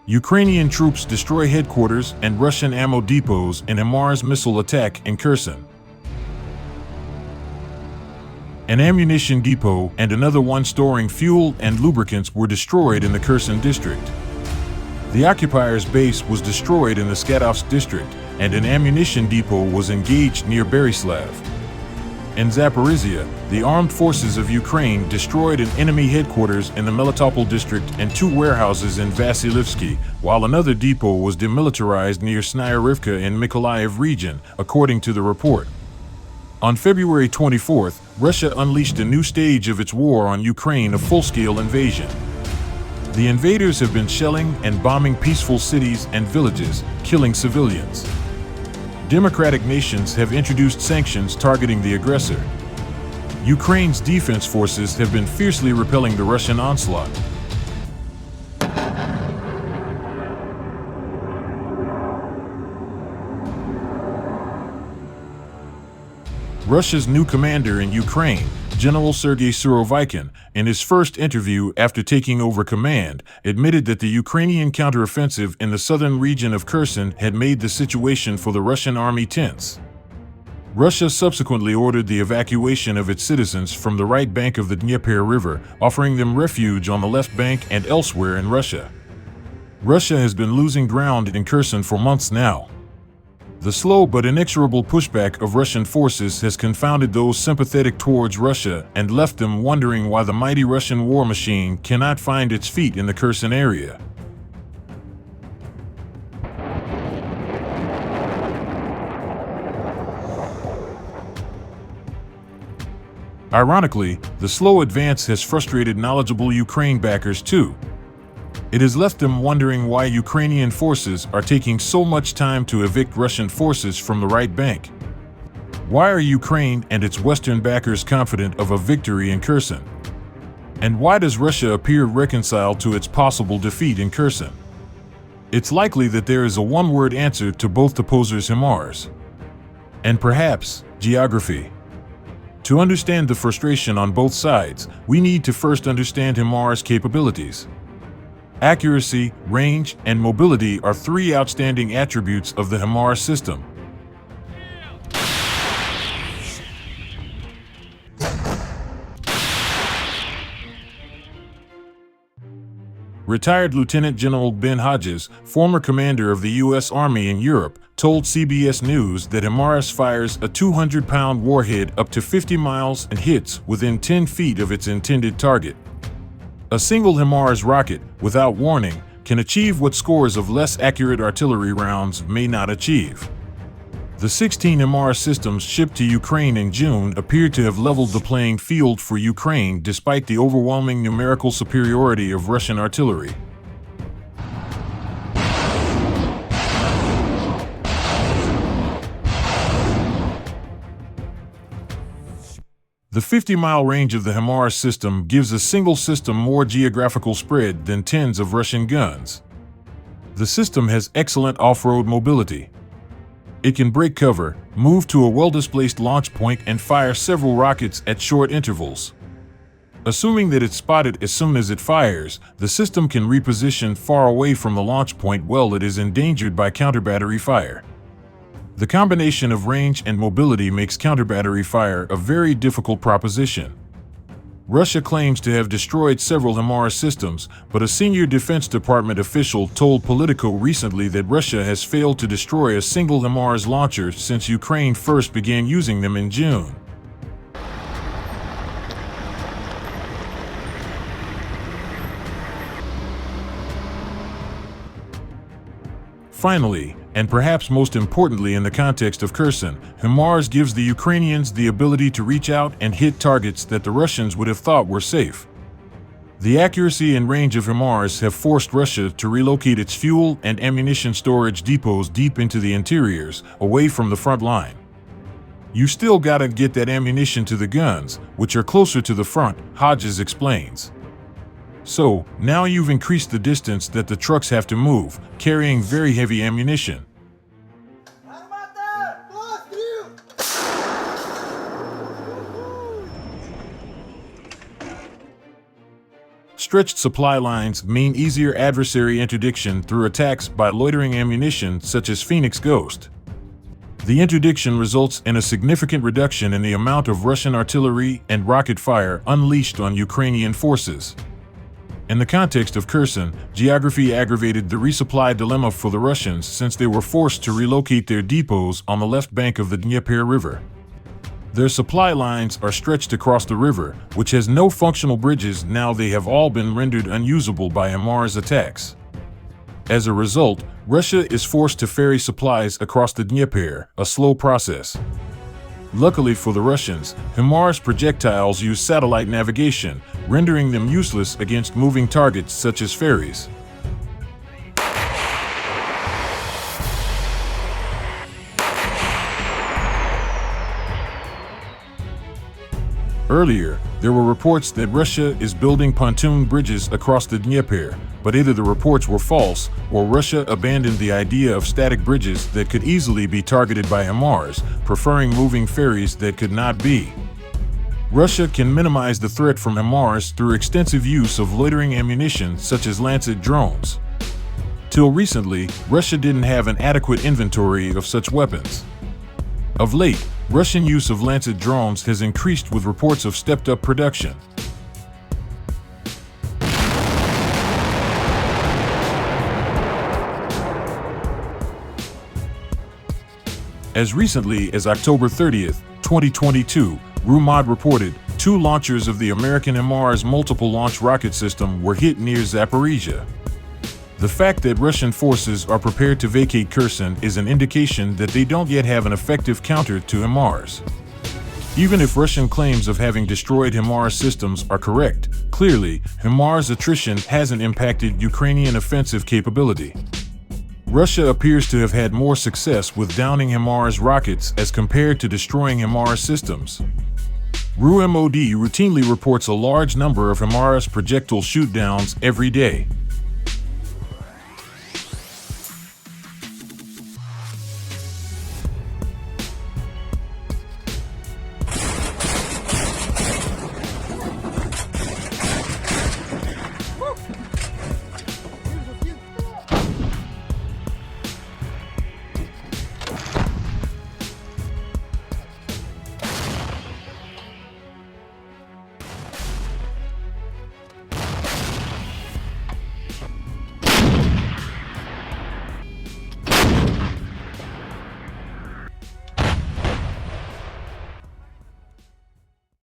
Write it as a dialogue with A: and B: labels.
A: Ukrainian troops destroy headquarters and Russian ammo depots in HIMARS missile attack in Kherson. An ammunition depot and another one storing fuel and lubricants were destroyed in the Kherson district. The occupiers' base was destroyed in the Skadovsk district, and an ammunition depot was engaged near Beriyslav. In Zaporizhia, the armed forces of Ukraine destroyed an enemy headquarters in the Melitopol district and 2 warehouses in Vasylivsky, while another depot was demilitarized near Snihurivka in Mykolaiv region, according to the report. On February 24th, Russia unleashed a new stage of its war on Ukraine, a full-scale invasion. The invaders have been shelling and bombing peaceful cities and villages, killing civilians. Democratic nations have introduced sanctions targeting the aggressor. Ukraine's defense forces have been fiercely repelling the Russian onslaught. Russia's new commander in Ukraine, General Sergei Surovikin, in his first interview after taking over command, admitted that the Ukrainian counteroffensive in the southern region of Kherson had made the situation for the Russian army tense. Russia subsequently ordered the evacuation of its citizens from the right bank of the Dnieper River, offering them refuge on the left bank and elsewhere in Russia. Russia has been losing ground in Kherson for months now. The slow but inexorable pushback of Russian forces has confounded those sympathetic towards Russia and left them wondering why the mighty Russian war machine cannot find its feet in the Kherson area. Ironically, the slow advance has frustrated knowledgeable Ukraine backers too. It has left them wondering why Ukrainian forces are taking so much time to evict Russian forces from the right bank. Why are Ukraine and its Western backers confident of a victory in Kherson? And why does Russia appear reconciled to its possible defeat in Kherson? It's likely that there is a one-word answer to both the posers' HIMARS. And perhaps, geography. To understand the frustration on both sides, we need to first understand HIMARS' capabilities. Accuracy, range, and mobility are 3 outstanding attributes of the HIMARS system. Retired Lieutenant General Ben Hodges, former commander of the U.S. Army in Europe, told CBS News that HIMARS fires a 200-pound warhead up to 50 miles and hits within 10 feet of its intended target. A single HIMARS rocket, without warning, can achieve what scores of less accurate artillery rounds may not achieve. The 16 HIMARS systems shipped to Ukraine in June appear to have leveled the playing field for Ukraine despite the overwhelming numerical superiority of Russian artillery. The 50-mile range of the HIMARS system gives a single system more geographical spread than tens of Russian guns. The system has excellent off-road mobility. It can break cover, move to a well-displaced launch point, and fire several rockets at short intervals. Assuming that it's spotted as soon as it fires, the system can reposition far away from the launch point while it is endangered by counter-battery fire. The combination of range and mobility makes counter-battery fire a very difficult proposition. Russia claims to have destroyed several HIMARS systems, but a senior Defense Department official told Politico recently that Russia has failed to destroy a single HIMARS launcher since Ukraine first began using them in June. Finally, and perhaps most importantly in the context of Kherson, HIMARS gives the Ukrainians the ability to reach out and hit targets that the Russians would have thought were safe. The accuracy and range of HIMARS have forced Russia to relocate its fuel and ammunition storage depots deep into the interiors, away from the front line. You still gotta get that ammunition to the guns, which are closer to the front, Hodges explains. So, now you've increased the distance that the trucks have to move, carrying very heavy ammunition. Stretched supply lines mean easier adversary interdiction through attacks by loitering ammunition such as Phoenix Ghost. The interdiction results in a significant reduction in the amount of Russian artillery and rocket fire unleashed on Ukrainian forces. In the context of Kherson, geography aggravated the resupply dilemma for the Russians since they were forced to relocate their depots on the left bank of the Dnieper River. Their supply lines are stretched across the river, which has no functional bridges now they have all been rendered unusable by HIMARS attacks. As a result, Russia is forced to ferry supplies across the Dnieper, a slow process. Luckily for the Russians, HIMARS projectiles use satellite navigation, rendering them useless against moving targets such as ferries. Earlier, there were reports that Russia is building pontoon bridges across the Dnieper, but either the reports were false or Russia abandoned the idea of static bridges that could easily be targeted by HIMARS, preferring moving ferries that could not be. Russia can minimize the threat from HIMARS through extensive use of loitering ammunition such as Lancet drones. Till recently, Russia didn't have an adequate inventory of such weapons. Of late, Russian use of Lancet drones has increased with reports of stepped-up production. As recently as October 30th, 2022, RUMOD reported 2 launchers of the American HIMARS multiple launch rocket system were hit near Zaporizhia. The fact that Russian forces are prepared to vacate Kherson is an indication that they don't yet have an effective counter to HIMARS. Even if Russian claims of having destroyed HIMARS systems are correct, clearly, HIMARS attrition hasn't impacted Ukrainian offensive capability. Russia appears to have had more success with downing HIMARS rockets as compared to destroying HIMARS systems. RUMOD routinely reports a large number of HIMARS projectile shoot-downs every day.